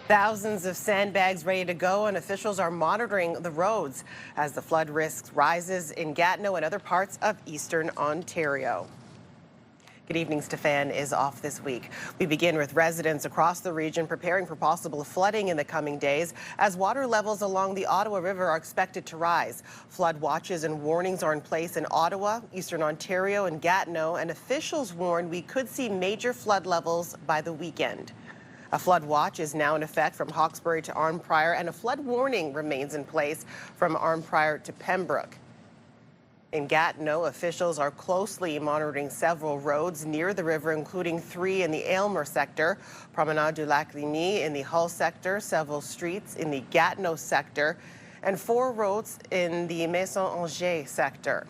Thousands of sandbags ready to go, and officials are monitoring the roads as the flood risk rises in Gatineau and other parts of eastern Ontario. Good evening. Stefan is off this week. We begin with residents across the region preparing for possible flooding in the coming days as water levels along the Ottawa River are expected to rise. Flood watches and warnings are in place in Ottawa, eastern Ontario, and Gatineau, and officials warn we could see major flood levels by the weekend. A flood watch is now in effect from Hawkesbury to Arnprior, and a flood warning remains in place from Arnprior to Pembroke. In Gatineau, officials are closely monitoring several roads near the river, including 3 in the Aylmer sector, Promenade du Lac Ligny in the Hull sector, several streets in the Gatineau sector, and 4 roads in the Maison Angers sector.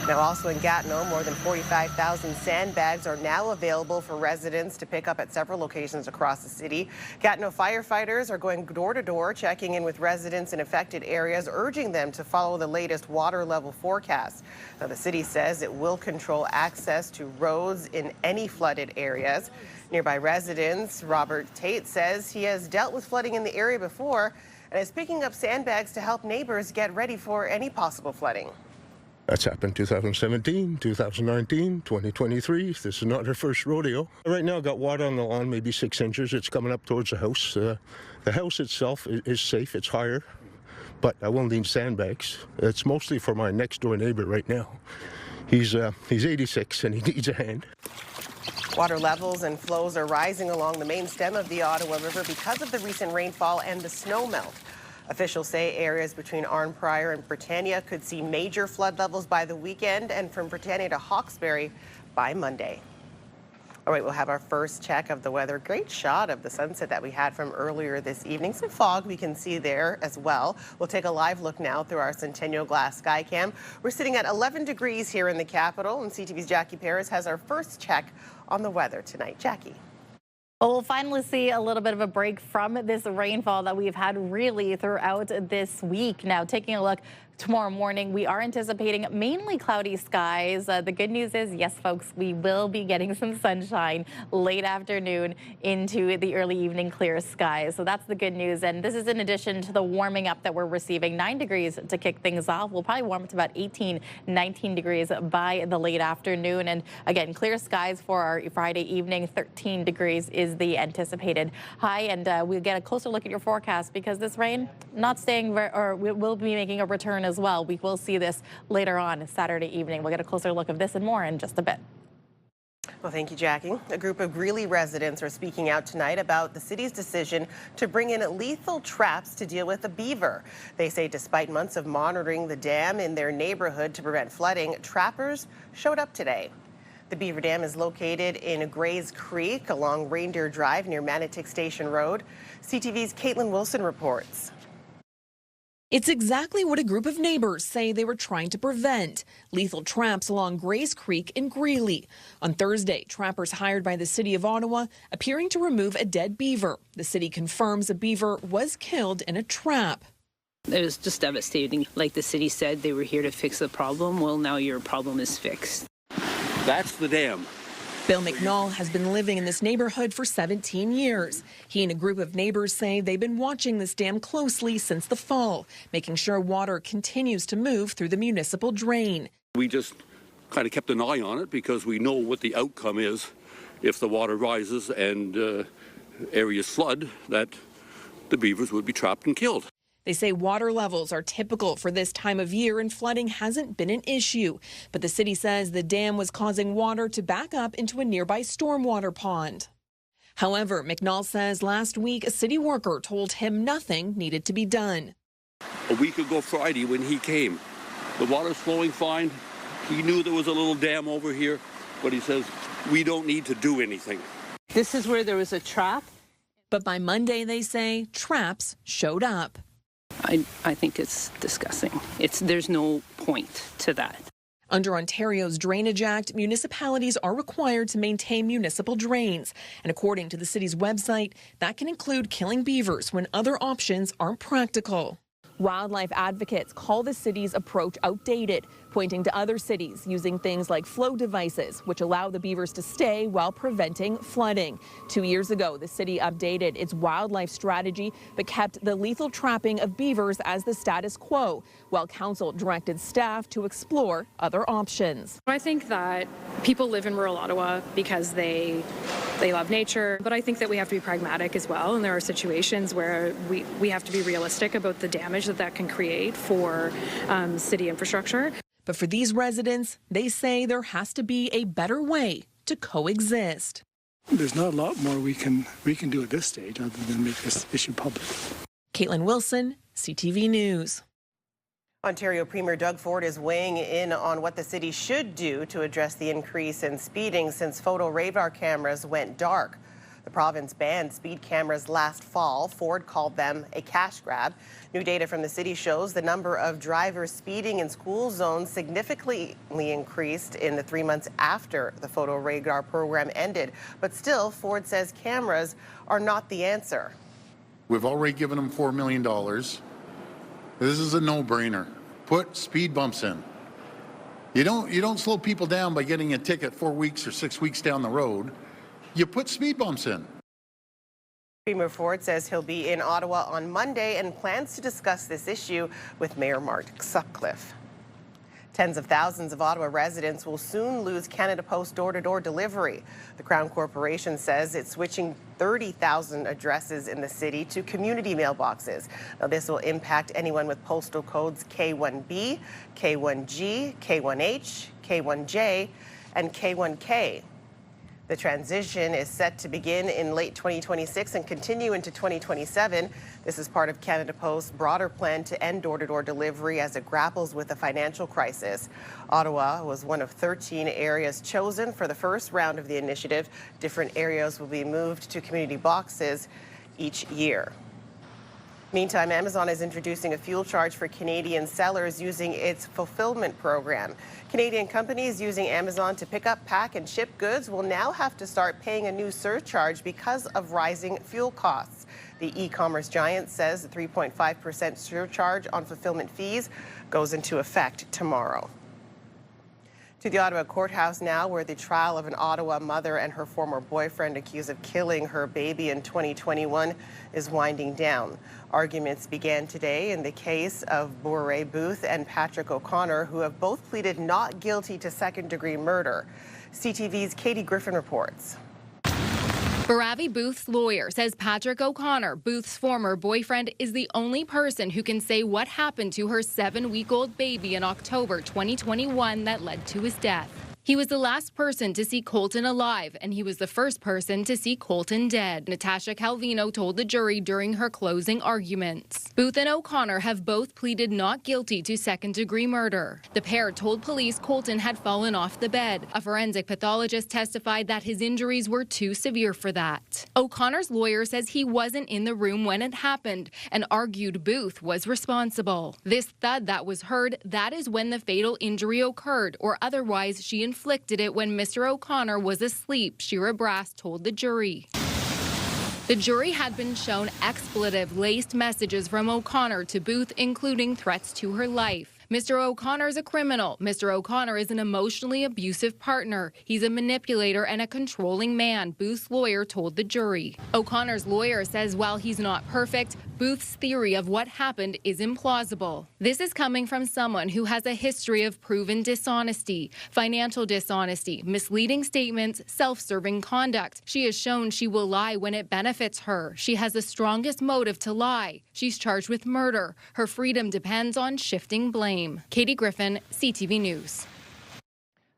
Now, also in Gatineau, more than 45,000 sandbags are now available for residents to pick up at several locations across the city. Gatineau firefighters are going door to door, checking in with residents in affected areas, urging them to follow the latest water level forecast. Now, the city says it will control access to roads in any flooded areas. Nearby residents, Robert Tate, says he has dealt with flooding in the area before and is picking up sandbags to help neighbors get ready for any possible flooding. That's happened 2017, 2019, 2023. This is not our first rodeo. Right now, I've got water on the lawn, maybe 6 inches. It's coming up towards the house. The house itself is safe. It's higher, but I will need sandbags. It's mostly for my next-door neighbor right now. He's 86 and he needs a hand. Water levels and flows are rising along the main stem of the Ottawa River because of the recent rainfall and the snow melt. Officials say areas between Arnprior and Britannia could see major flood levels by the weekend, and from Britannia to Hawkesbury by Monday. All right, we'll have our first check of the weather. Great shot of the sunset that we had from earlier this evening. Some fog we can see there as well. We'll take a live look now through our Centennial Glass Skycam. We're sitting at 11 degrees here in the capital, and CTV's Jackie Paris has our first check on the weather tonight. Jackie. Well, we'll finally see a little bit of a break from this rainfall that we've had really throughout this week. Now, taking a look tomorrow morning, we are anticipating mainly cloudy skies. The good news is, yes, folks, we will be getting some sunshine late afternoon into the early evening clear skies. So that's the good news. And this is in addition to the warming up that we're receiving. 9 degrees to kick things off. We'll probably warm up to about 18, 19 degrees by the late afternoon. And again, clear skies for our Friday evening. 13 degrees is the anticipated high. And we'll get a closer look at your forecast because this rain not staying, or we'll be making a return as well. We will see this later on Saturday evening. We'll get a closer look of this and more in just a bit. Well, thank you, Jackie. A group of Greely residents are speaking out tonight about the city's decision to bring in lethal traps to deal with the Beaver. They say despite months of monitoring the dam in their neighborhood to prevent flooding, trappers showed up today. The Beaver Dam is located in Grays Creek along Reindeer Drive near Manotick Station Road. CTV's Caitlin Wilson reports. It's exactly what a group of neighbors say they were trying to prevent: lethal traps along Grays Creek in Greely. On Thursday, trappers hired by the City of Ottawa appearing to remove a dead beaver. The city confirms a beaver was killed in a trap. It was just devastating. Like the city said, they were here to fix the problem. Well, now your problem is fixed. That's the dam. Bill McNall has been living in this neighborhood for 17 years. He and a group of neighbors say they've been watching this dam closely since the fall, making sure water continues to move through the municipal drain. We just kind of kept an eye on it because we know what the outcome is if the water rises and areas flood, that the beavers would be trapped and killed. They say water levels are typical for this time of year and flooding hasn't been an issue. But the city says the dam was causing water to back up into a nearby stormwater pond. However, McNall says last week a city worker told him nothing needed to be done. A week ago Friday when he came, the water's flowing fine. He knew there was a little dam over here, but he says, we don't need to do anything. This is where there was a trap. But by Monday, they say, traps showed up. I think it's disgusting. There's no point to that. Under Ontario's Drainage Act, municipalities are required to maintain municipal drains. And according to the city's website, that can include killing beavers when other options aren't practical. Wildlife advocates call the city's approach outdated, pointing to other cities using things like flow devices, which allow the beavers to stay while preventing flooding. 2 years ago, the city updated its wildlife strategy, but kept the lethal trapping of beavers as the status quo, while council directed staff to explore other options. I think that people live in rural Ottawa because they love nature, but I think that we have to be pragmatic as well, and there are situations where we have to be realistic about the damage that can create for city infrastructure. But for these residents, they say there has to be a better way to coexist. There's not a lot more we can do at this stage other than make this issue public. Caitlin Wilson, CTV News. Ontario Premier Doug Ford is weighing in on what the city should do to address the increase in speeding since photo radar cameras went dark. The province banned speed cameras last fall. Ford called them a cash grab. New data from the city shows the number of drivers speeding in school zones significantly increased in the 3 months after the photo radar program ended. But still, Ford says cameras are not the answer. We've already given them $4 million. This is a no-brainer. Put speed bumps in. You don't slow people down by getting a ticket 4 weeks or 6 weeks down the road. You put speed bumps in. Premier Ford says he'll be in Ottawa on Monday and plans to discuss this issue with Mayor Mark Sutcliffe. Tens of thousands of Ottawa residents will soon lose Canada Post door-to-door delivery. The Crown Corporation says it's switching 30,000 addresses in the city to community mailboxes. Now, this will impact anyone with postal codes K1B, K1G, K1H, K1J, and K1K. The transition is set to begin in late 2026 and continue into 2027. This is part of Canada Post's broader plan to end door-to-door delivery as it grapples with a financial crisis. Ottawa was one of 13 areas chosen for the first round of the initiative. Different areas will be moved to community boxes each year. Meantime, Amazon is introducing a fuel charge for Canadian sellers using its fulfillment program. Canadian companies using Amazon to pick up, pack, and ship goods will now have to start paying a new surcharge because of rising fuel costs. The e-commerce giant says the 3.5% surcharge on fulfillment fees goes into effect tomorrow. To the Ottawa courthouse now, where the trial of an Ottawa mother and her former boyfriend accused of killing her baby in 2021 is winding down. Arguments began today in the case of Bourré Booth and Patrick O'Connor, who have both pleaded not guilty to second-degree murder. CTV's Katie Griffin reports. Baravi Booth's lawyer says Patrick O'Connor, Booth's former boyfriend, is the only person who can say what happened to her 7-week-old baby in October 2021 that led to his death. He was the last person to see Colton alive, and he was the first person to see Colton dead, Natasha Calvino told the jury during her closing arguments. Booth and O'Connor have both pleaded not guilty to second-degree murder. The pair told police Colton had fallen off the bed. A forensic pathologist testified that his injuries were too severe for that. O'Connor's lawyer says he wasn't in the room when it happened and argued Booth was responsible. This thud that was heard, that is when the fatal injury occurred, or otherwise she inflicted it when Mr. O'Connor was asleep, Shira Brass told the jury. The jury had been shown expletive-laced messages from O'Connor to Booth, including threats to her life. Mr. O'Connor is a criminal. Mr. O'Connor is an emotionally abusive partner. He's a manipulator and a controlling man, Booth's lawyer told the jury. O'Connor's lawyer says while he's not perfect, Booth's theory of what happened is implausible. This is coming from someone who has a history of proven dishonesty, financial dishonesty, misleading statements, self-serving conduct. She has shown she will lie when it benefits her. She has the strongest motive to lie. She's charged with murder. Her freedom depends on shifting blame. Katie Griffin, CTV News.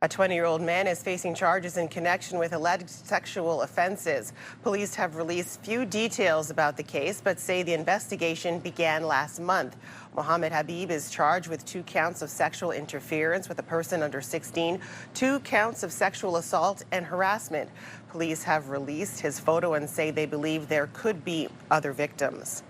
A 20-year-old man is facing charges in connection with alleged sexual offenses. Police have released few details about the case, but say the investigation began last month. Mohammed Habib is charged with 2 counts of sexual interference with a person under 16, 2 counts of sexual assault and harassment. Police have released his photo and say they believe there could be other victims.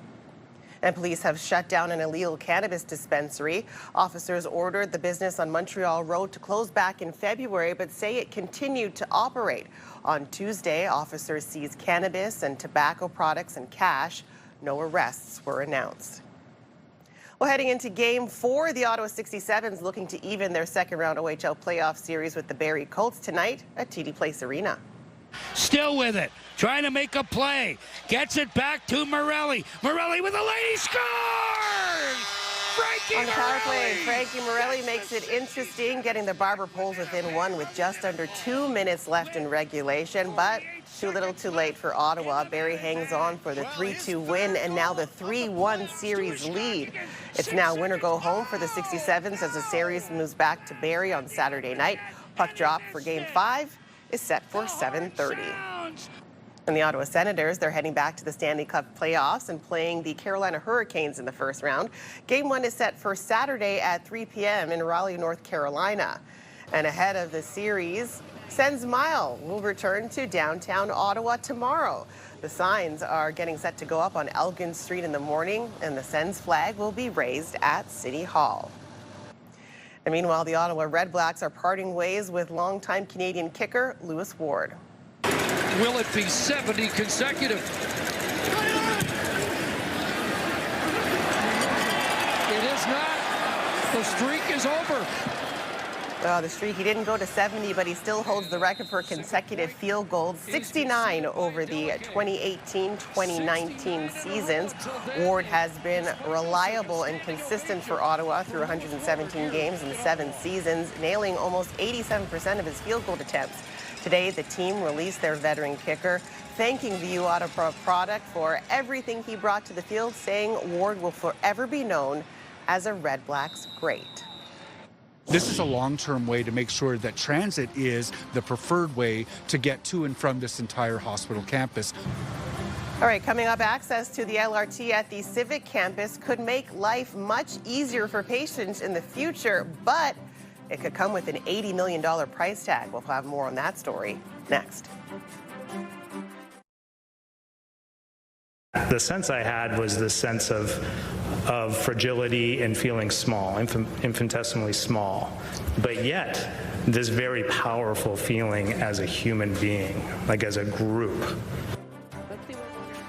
And police have shut down an illegal cannabis dispensary. Officers ordered the business on Montreal Road to close back in February, but say it continued to operate. On Tuesday, officers seized cannabis and tobacco products and cash. No arrests were announced. Well, Well, heading into Game 4, the Ottawa 67s looking to even their second-round OHL playoff series with the Barrie Colts tonight at TD Place Arena. Still with it, trying to make a play. Gets it back to Morelli. Morelli with a lady scores! Frankie On the power play, Morelli! Frankie Morelli makes it interesting, getting the Barber Poles within one with just under 2 minutes left in regulation, but too little too late for Ottawa. Barrie hangs on for the 3-2 win and now the 3-1 series lead. It's now win or go home for the 67s as the series moves back to Barrie on Saturday night. Puck drop for Game 5 is set for 7:30. And the Ottawa Senators, they're heading back to the Stanley Cup playoffs and playing the Carolina Hurricanes in the first round. Game 1 is set for Saturday at 3 p.m. in Raleigh, North Carolina. And ahead of the series, Sens Mile will return to downtown Ottawa tomorrow. The signs are getting set to go up on Elgin Street in the morning, and the Sens flag will be raised at City Hall. And meanwhile, the Ottawa Red Blacks are parting ways with longtime Canadian kicker Lewis Ward. Will it be 70 consecutive? It is not. The streak is over. The streak, he didn't go to 70, but he still holds the record for consecutive field goals, 69 over the 2018-2019 seasons. Ward has been reliable and consistent for Ottawa through 117 games in 7 seasons, nailing almost 87% of his field goal attempts. Today, the team released their veteran kicker, thanking the U Ottawa product for everything he brought to the field, saying Ward will forever be known as a Red Blacks great. This is a long-term way to make sure that transit is the preferred way to get to and from this entire hospital campus. All right, coming up, access to the LRT at the Civic campus could make life much easier for patients in the future, but it could come with an $80 million price tag. We'll have more on that story next. The sense I had was the sense of fragility and feeling small, infinitesimally small, but yet this very powerful feeling as a human being, like as a group.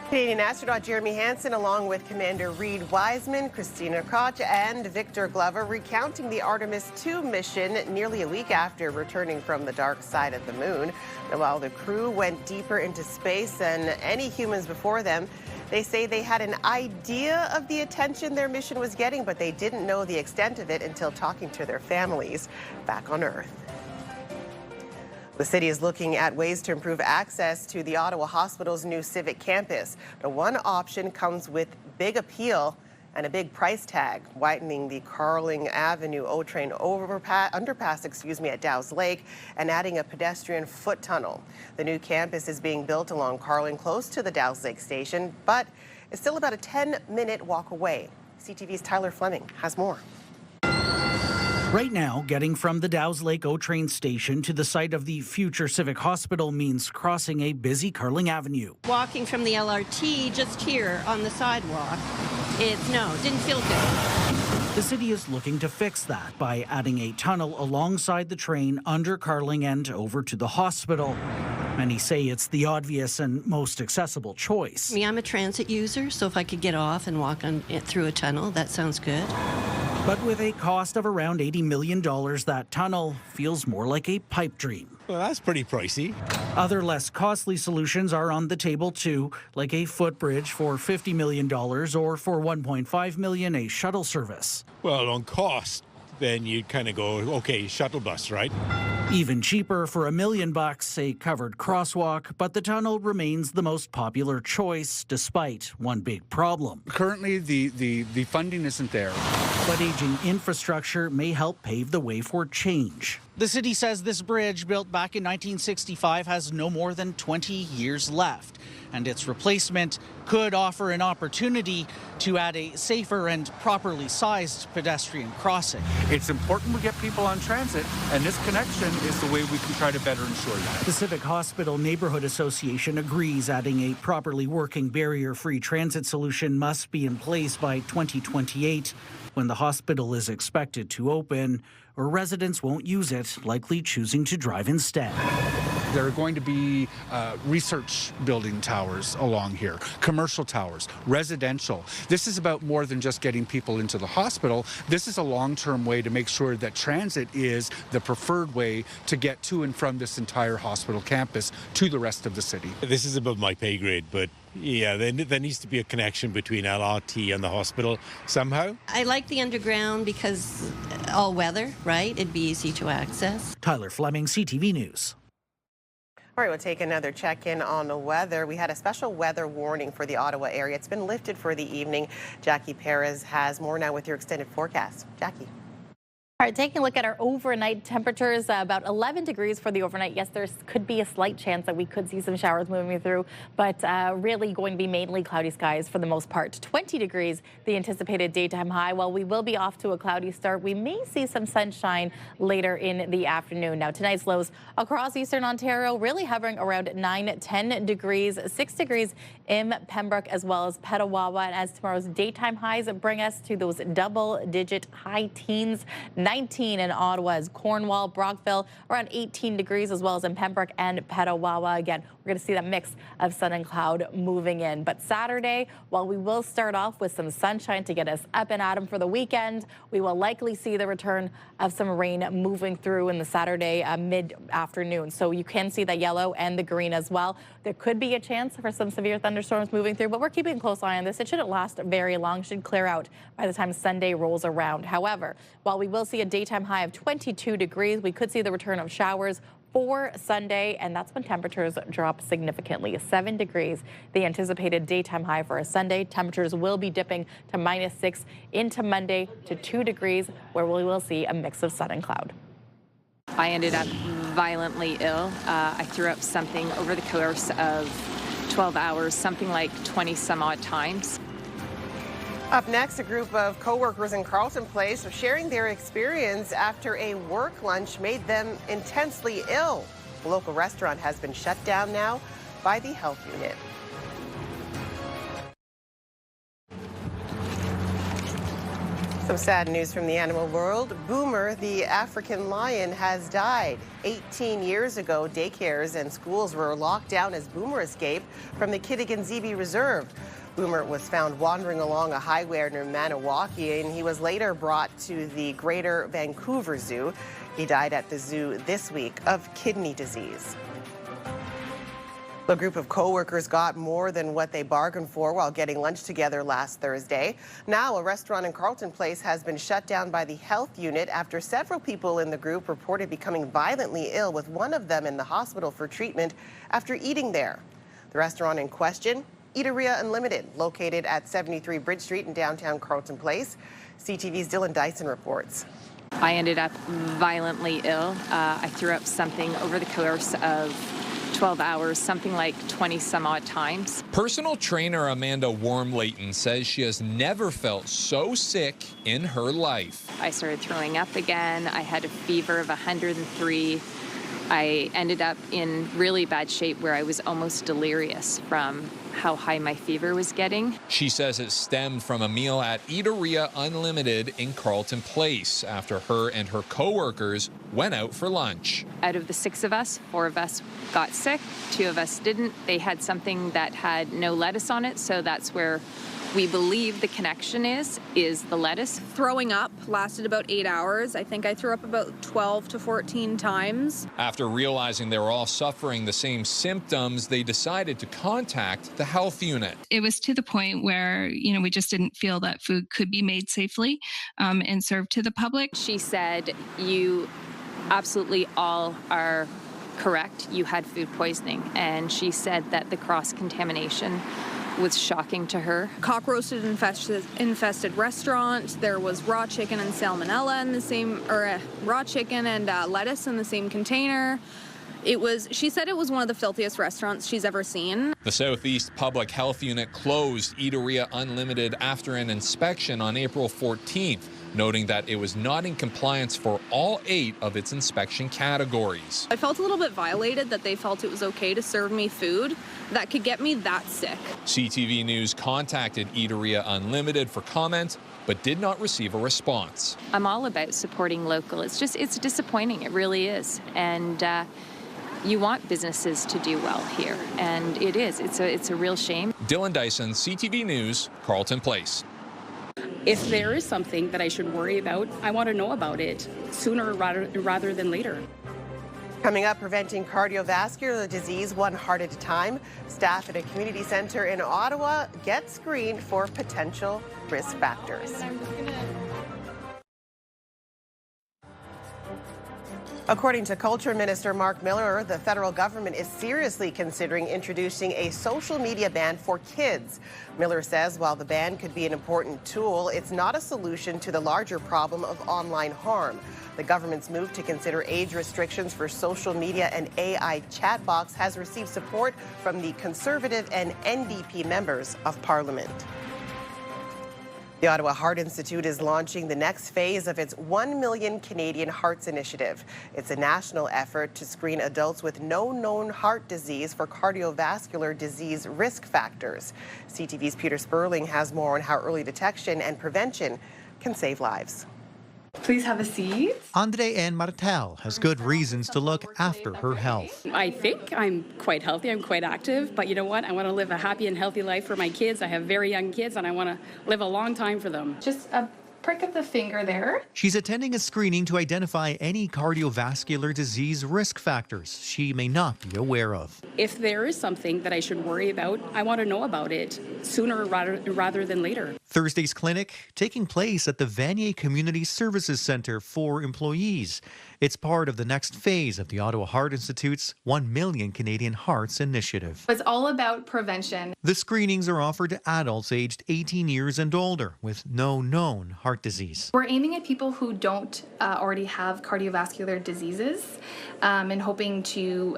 Canadian astronaut Jeremy Hansen, along with Commander Reed Wiseman, Christina Koch, and Victor Glover, recounting the Artemis II mission nearly a week after returning from the dark side of the moon. And while the crew went deeper into space than any humans before them, they say they had an idea of the attention their mission was getting, but they didn't know the extent of it until talking to their families back on Earth. The city is looking at ways to improve access to the Ottawa Hospital's new Civic campus. The one option comes with big appeal and a big price tag, widening the Carling Avenue O-Train underpass at Dow's Lake and adding a pedestrian foot tunnel. The new campus is being built along Carling close to the Dow's Lake station, but it's still about a 10-minute walk away. CTV's Tyler Fleming has more. Right now, getting from the Dow's Lake O-Train station to the site of the future Civic Hospital means crossing a busy Carling Avenue. Walking from the LRT just here on the sidewalk, didn't feel good. The city is looking to fix that by adding a tunnel alongside the train under Carling and over to the hospital. Many say it's the obvious and most accessible choice. I'm a transit user, so if I could get off and walk through a tunnel, that sounds good. But with a cost of around $80 million, that tunnel feels more like a pipe dream. Well, that's pretty pricey. Other less costly solutions are on the table too, like a footbridge for $50 million or for $1.5 million, a shuttle service. Well, on cost, then you'd kind of go, okay, shuttle bus, right? Even cheaper for $1 million, a covered crosswalk, but the tunnel remains the most popular choice, despite one big problem. Currently, the funding isn't there. But aging infrastructure may help pave the way for change. The city says this bridge, built back in 1965, has no more than 20 years left, and its replacement could offer an opportunity to add a safer and properly sized pedestrian crossing. It's important we get people on transit, and this connection is the way we can try to better ensure that. The Civic Hospital Neighborhood Association agrees adding a properly working barrier-free transit solution must be in place by 2028, when the hospital is expected to open, or residents won't use it, likely choosing to drive instead. There are going to be research building towers along here, commercial towers, residential. This is about more than just getting people into the hospital. This is a long-term way to make sure that transit is the preferred way to get to and from this entire hospital campus to the rest of the city. This is above my pay grade, but yeah, there needs to be a connection between LRT and the hospital somehow. I like the underground because all weather, right? It'd be easy to access. Tyler Fleming, CTV News. All right, we'll take another check-in on the weather. We had a special weather warning for the Ottawa area. It's been lifted for the evening. Jackie Perez has more now with your extended forecast. Jackie. All right, taking a look at our overnight temperatures, about 11 degrees for the overnight. Yes, there could be a slight chance that we could see some showers moving through, but really going to be mainly cloudy skies for the most part. 20 degrees, the anticipated daytime high. While we will be off to a cloudy start, we may see some sunshine later in the afternoon. Now, tonight's lows across eastern Ontario really hovering around 9-10 degrees, 6 degrees in Pembroke as well as Petawawa. And as tomorrow's daytime highs bring us to those double-digit high teens. 19 in Ottawa's Cornwall, Brockville, around 18 degrees as well as in Pembroke and Petawawa. Again, we're going to see that mix of sun and cloud moving in. But Saturday, while we will start off with some sunshine to get us up and at 'em for the weekend, we will likely see the return of some rain moving through in the Saturday mid-afternoon. So you can see the yellow and the green as well. There could be a chance for some severe thunderstorms moving through, but we're keeping a close eye on this. It shouldn't last very long, should clear out by the time Sunday rolls around. However, while we will see a daytime high of 22 degrees, we could see the return of showers for Sunday, and that's when temperatures drop significantly. 7 degrees, the anticipated daytime high for a Sunday. Temperatures will be dipping to -6 into Monday to 2 degrees, where we will see a mix of sun and cloud. I ended up violently ill. I threw up something over the course of 12 hours, something like 20 some odd times. Up next, a group of co-workers in Carleton Place are sharing their experience after a work lunch made them intensely ill. The local restaurant has been shut down now by the health unit. Some sad news from the animal world. Boomer, the African lion, has died. 18 years ago, daycares and schools were locked down as Boomer escaped from the Kitigan-Zibi Reserve. Boomer was found wandering along a highway near Manotick, and he was later brought to the Greater Vancouver Zoo. He died at the zoo this week of kidney disease. A group of co-workers got more than what they bargained for while getting lunch together last Thursday. Now, a restaurant in Carleton Place has been shut down by the health unit after several people in the group reported becoming violently ill, with one of them in the hospital for treatment after eating there. The restaurant in question, Eateria Unlimited, located at 73 Bridge Street in downtown Carleton Place. CTV's Dylan Dyson reports. I ended up violently ill. I threw up something over the course of 12 hours, something like 20 some odd times. Personal trainer Amanda Wormleighton says she has never felt so sick in her life. I started throwing up again. I had a fever of 103. I ended up in really bad shape where I was almost delirious from how high my fever was getting. She says it stemmed from a meal at Eateria Unlimited in Carleton Place after her and her co-workers went out for lunch. Out of the 6 of us, 4 of us got sick, 2 of us didn't. They had something that had no lettuce on it, so that's where we believe the connection is the lettuce. Throwing up lasted about 8 hours. I think I threw up about 12 to 14 times. After realizing they were all suffering the same symptoms, they decided to contact the health unit. It was to the point where, we just didn't feel that food could be made safely and served to the public. She said, you absolutely all are correct. You had food poisoning. And she said that the cross-contamination was shocking to her. Cockroach infested restaurant. There was raw chicken and salmonella in the same, raw chicken and lettuce in the same container. She said it was one of the filthiest restaurants she's ever seen. The Southeast Public Health Unit closed Eateria Unlimited after an inspection on April 14th, noting that it was not in compliance for all 8 of its inspection categories. I felt a little bit violated that they felt it was okay to serve me food that could get me that sick. CTV News contacted Eateria Unlimited for comment, but did not receive a response. I'm all about supporting local. It's disappointing. It really is. And You want businesses to do well here, and it is. It's a real shame. Dylan Dyson, CTV News, Carleton Place. If there is something that I should worry about, I want to know about it sooner rather than later. Coming up, preventing cardiovascular disease one heart at a time. Staff at a community center in Ottawa get screened for potential risk factors. According to Culture Minister Mark Miller, the federal government is seriously considering introducing a social media ban for kids. Miller says while the ban could be an important tool, it's not a solution to the larger problem of online harm. The government's move to consider age restrictions for social media and AI chatbots has received support from the Conservative and NDP members of Parliament. The Ottawa Heart Institute is launching the next phase of its 1 Million Canadian Hearts initiative. It's a national effort to screen adults with no known heart disease for cardiovascular disease risk factors. CTV's Peter Sperling has more on how early detection and prevention can save lives. Please have a seat. Andre-Anne Martel has good reasons to look after her health. I think I'm quite healthy, I'm quite active, but you know what? I want to live a happy and healthy life for my kids. I have very young kids and I want to live a long time for them. Just a prick of the finger there. She's attending a screening to identify any cardiovascular disease risk factors she may not be aware of. If there is something that I should worry about, I want to know about it sooner rather than later. Thursday's clinic taking place at the Vanier Community Services Centre for employees. It's part of the next phase of the Ottawa Heart Institute's 1 Million Canadian Hearts initiative. It's all about prevention. The screenings are offered to adults aged 18 years and older with no known heart disease. We're aiming at people who don't already have cardiovascular diseases and hoping to,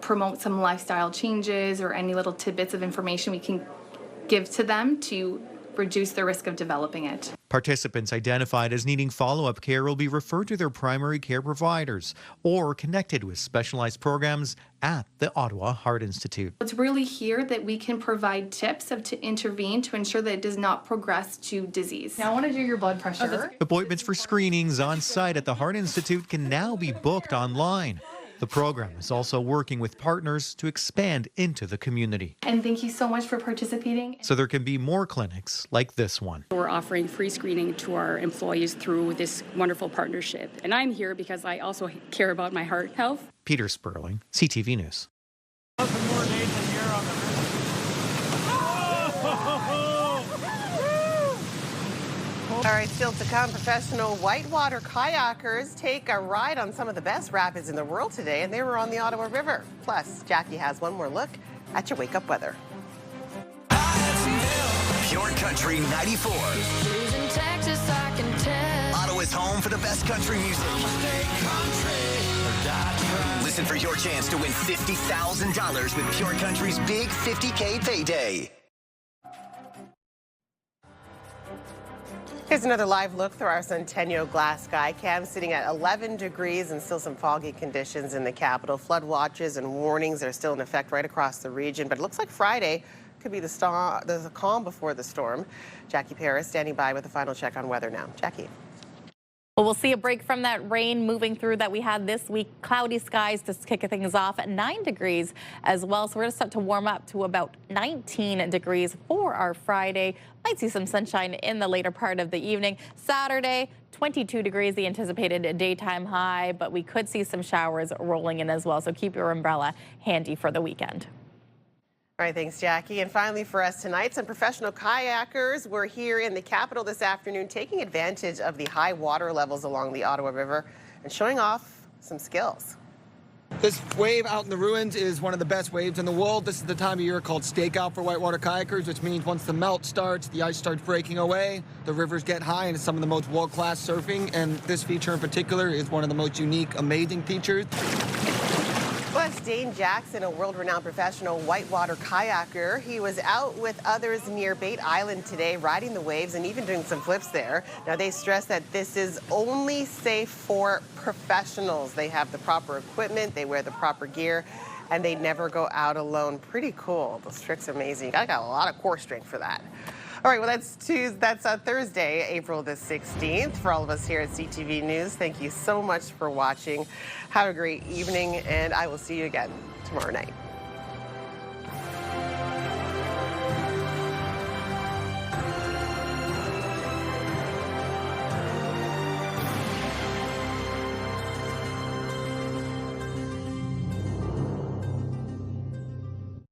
promote some lifestyle changes or any little tidbits of information we can give to them to reduce the risk of developing it. Participants identified as needing follow-up care will be referred to their primary care providers or connected with specialized programs at the Ottawa Heart Institute. It's really here that we can provide tips to intervene to ensure that it does not progress to disease. Now I want to do your blood pressure. Appointments for screenings on site at the Heart Institute can now be booked online. The program is also working with partners to expand into the community. And thank you so much for participating. So there can be more clinics like this one. We're offering free screening to our employees through this wonderful partnership. And I'm here because I also care about my heart health. Peter Sperling, CTV News. All right, still to come, professional whitewater kayakers take a ride on some of the best rapids in the world today, and they were on the Ottawa River. Plus, Jackie has one more look at your wake-up weather. Pure Country 94. Ottawa's home for the best country music. Listen for your chance to win $50,000 with Pure Country's big $50K payday. Here's another live look through our Centennial Glass Sky Cam, sitting at 11 degrees and still some foggy conditions in the capital. Flood watches and warnings are still in effect right across the region, but it looks like Friday could be the calm before the storm. Jackie Paris standing by with a final check on weather now. Jackie. Well, we'll see a break from that rain moving through that we had this week. Cloudy skies to kick things off at 9 degrees as well. So we're going to start to warm up to about 19 degrees for our Friday. Might see some sunshine in the later part of the evening. Saturday, 22 degrees, the anticipated daytime high, but we could see some showers rolling in as well. So keep your umbrella handy for the weekend. All right, thanks, Jackie. And finally for us tonight, some professional kayakers were here in the capital this afternoon taking advantage of the high water levels along the Ottawa River and showing off some skills. This wave out in the ruins is one of the best waves in the world. This is the time of year called stakeout for whitewater kayakers, which means once the melt starts, the ice starts breaking away, the rivers get high, and it's some of the most world-class surfing. And this feature in particular is one of the most unique, amazing features. Plus, Dane Jackson, a world-renowned professional whitewater kayaker. He was out with others near Bait Island today, riding the waves and even doing some flips there. Now, they stress that this is only safe for professionals. They have the proper equipment, they wear the proper gear, and they never go out alone. Pretty cool. Those tricks are amazing. You got a lot of core strength for that. All right, well, that's Thursday, April the 16th. For all of us here at CTV News, thank you so much for watching. Have a great evening, and I will see you again tomorrow night.